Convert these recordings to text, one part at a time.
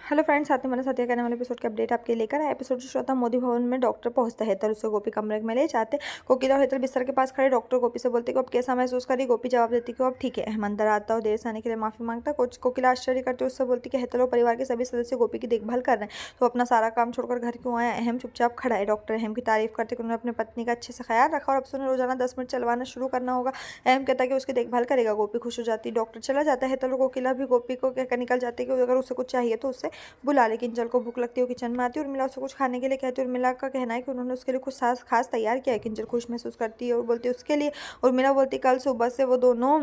Hello friends, साथ में मैंने साथिया कहने वाले एपिसोड की अपडेट आपके लेकर आया। एपिसोड जो श्रोता मोदी भवन में डॉक्टर पहुंचता है, हेतल उसे गोपी कमरे में ले जाते। कोकिला और हेतल बिस्तर के पास खड़े डॉक्टर गोपी से बोलते कि अब कैसा महसूस करी। गोपी जवाब देती कि अब ठीक है। अहम अंदर आता और देर से आने के लिए माफी मांगता। कोकिला आश्चर्य करते उससे बोलती कि हेतल और परिवार के सभी सदस्य गोपी की देखभाल कर रहे हैं, तो अपना सारा काम छोड़कर घर क्यों आया। अहम चुपचाप खड़ा है। डॉक्टर अहम की तारीफ करते कि उन्होंने अपनी पत्नी का अच्छे से ख्याल रखा और अब से उन्हें रोजाना 10 मिनट चलवाना शुरू करना होगा। अहम कहता है कि उसकी देखभाल करेगा। गोपी खुश हो जाती। डॉक्टर चला जाता है। हेतल और कोकिला भी गोपी को कहकर निकल जाते कि अगर उसे कुछ चाहिए तो उससे बुला, लेकिन जल को भूख लगती है। वो किचन में आती है। उर्मिला उसे कुछ खाने के लिए कहती है। उर्मिला का कहना है कि उन्होंने उसके लिए कुछ खास तैयार किया है। किंजल खुश महसूस करती है और बोलती है उसके लिए। उर्मिला बोलती है कल सुबह से वो दोनों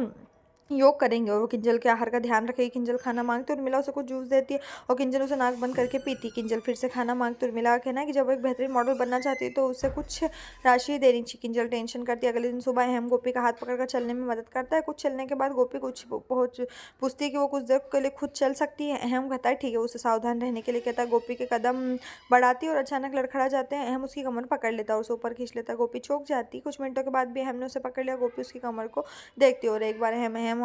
योग करेंगे और वो किंजल के आहार का ध्यान रखेगी। किंजल खाना मांगती है। उर्मिला उसे कुछ जूस देती है और किंजल उसे नाक बंद करके पीती। किंजल फिर से खाना मांगती है। उर्मिला का कहना है कि जब वो एक बेहतरीन मॉडल बनना चाहती है तो उसे कुछ राशि देनी चाहिए। किंजल टेंशन करती है। अगले दिन सुबह अहम गोपी का हाथ पकड़कर चलने में मदद करता है। कुछ चलने के बाद गोपी कुछ पहुंच पूछती है कि वो कुछ देर के लिए खुद चल सकती है। अहम कहता है ठीक है। उसे सावधान रहने के लिए कहता है। गोपी के कदम बढ़ाती है और अचानक लड़खड़ा जाते हैं। अहम उसकी कमर पकड़ लेता है और उसे ऊपर खींच लेता है। गोपी चौंक जाती है। कुछ मिनटों के बाद भी अहम ने उसे पकड़ लिया। गोपी उसकी कमर को देखती है और एक बार अहम अहम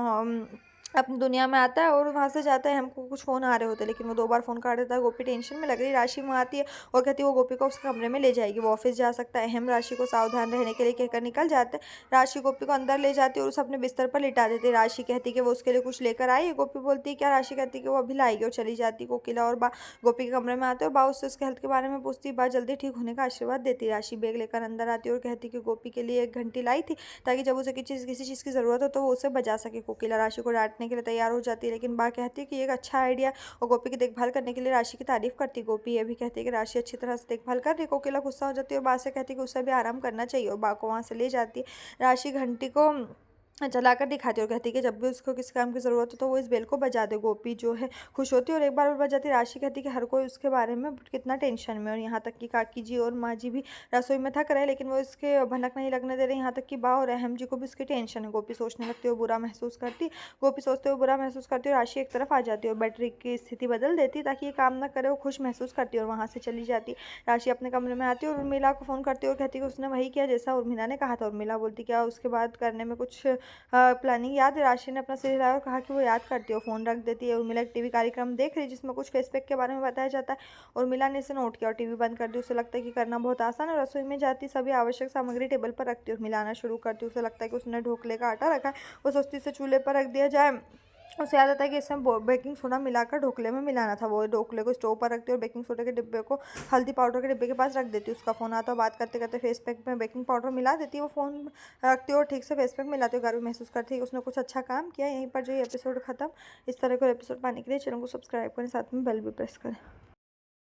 अपनी दुनिया में आता है और वहाँ से जाता है। हमको कुछ फ़ोन आ रहे होते हैं, लेकिन वो 2 बार फ़ोन काट देता है। गोपी टेंशन में लग रही। राशि वहाँ आती है और कहती है वो गोपी को उसके कमरे में ले जाएगी। वो ऑफिस जा सकता है। अहम राशि को सावधान रहने के लिए कहकर निकल जाते हैं। राशि गोपी को अंदर ले जाती है और उसे अपने बिस्तर पर लिटा देती है। राशि कहती है कि वो उसके लिए कुछ लेकर आई है। गोपी बोलती है क्या। राशि कहती है कि वो अभी लाएगी और चली जाती है। कोकिला और बा गोपी के कमरे में आते हैं और बा उससे उसके हेल्थ के बारे में पूछती है। बा जल्दी ठीक होने का आशीर्वाद देती है। राशि बैग लेकर अंदर आती है और कहती है कि गोपी के लिए एक घंटी लाई थी ताकि जब उसे किसी चीज़ की ज़रूरत हो तो वो उसे बजा सके। कोकिला राशि को डांटने के लिए तैयार हो जाती है, लेकिन बा कहती है कि ये एक अच्छा आइडिया और गोपी की देखभाल करने के लिए राशि की तारीफ करती है। गोपी ये भी कहती है कि राशि अच्छी तरह से देखभाल कर रही है। कोकिला गुस्सा हो जाती है और बा से कहती है कि उसे भी आराम करना चाहिए और बा को वहाँ से ले जाती है। राशि घंटी को चलाकर दिखाती है और कहती है कि जब भी उसको किसी काम की ज़रूरत हो तो वो इस बेल को बजा दे। गोपी जो है खुश होती है और एक बार और बजाती है। राशि कहती है कि हर कोई उसके बारे में कितना टेंशन में, और यहाँ तक कि काकी जी और माँ जी भी रसोई में थक रहे हैं, लेकिन वो इसके भनक नहीं लगने दे रहे। यहाँ तक कि बा और अहम जी को भी उसकी टेंशन है। गोपी सोचने लगती है और बुरा महसूस करती। गोपी सोचते हुए बुरा महसूस करती है और राशि एक तरफ आ जाती है और बैटरी की स्थिति बदल देती ताकि ये काम ना करे। वो खुश महसूस करती है और वहाँ से चली जाती। राशि अपने कमरे में आती है और उर्मिला को फ़ोन करती है और कहती है कि उसने वही किया जैसा उर्मिला ने कहा था। उर्मिला बोलती क्या उसके बाद करने में कुछ प्लानिंग याद है। राशि ने अपना सिर हिलाया और कहा कि वो याद करती है। फ़ोन रख देती है। उर्मिला एक टीवी कार्यक्रम देख रही है जिसमें कुछ फेस पैक के बारे में बताया जाता है। उर्मिला ने इसे नोट किया और टीवी बंद कर दी। उसे लगता है कि करना बहुत आसान है। रसोई में जाती सभी आवश्यक सामग्री टेबल पर रखती और मिलाना शुरू करती। उसे लगता है कि उसने ढोकले का आटा रखा है। वो सोचती इसे चूल्हे पर रख दिया जाए। उसे याद आता है कि इसमें बेकिंग सोडा मिलाकर ढोकले में मिलाना था। वो ढोकले को स्टोव पर रखती है और बेकिंग सोडा के डिब्बे को हल्दी पाउडर के डिब्बे के पास रख देती है। उसका फ़ोन आता है। बात करते करते फेस पैक में बेकिंग पाउडर मिला देती है। वो फ़ोन रखती है और ठीक से फेस पैक मिलाती है। गर्व महसूस करती है कि उसने कुछ अच्छा काम किया। यहीं पर जो ये एपिसोड खत्म। इस तरह के एपिसोड पाने के लिए चैनल को सब्सक्राइब करें, साथ में बेल भी प्रेस करें।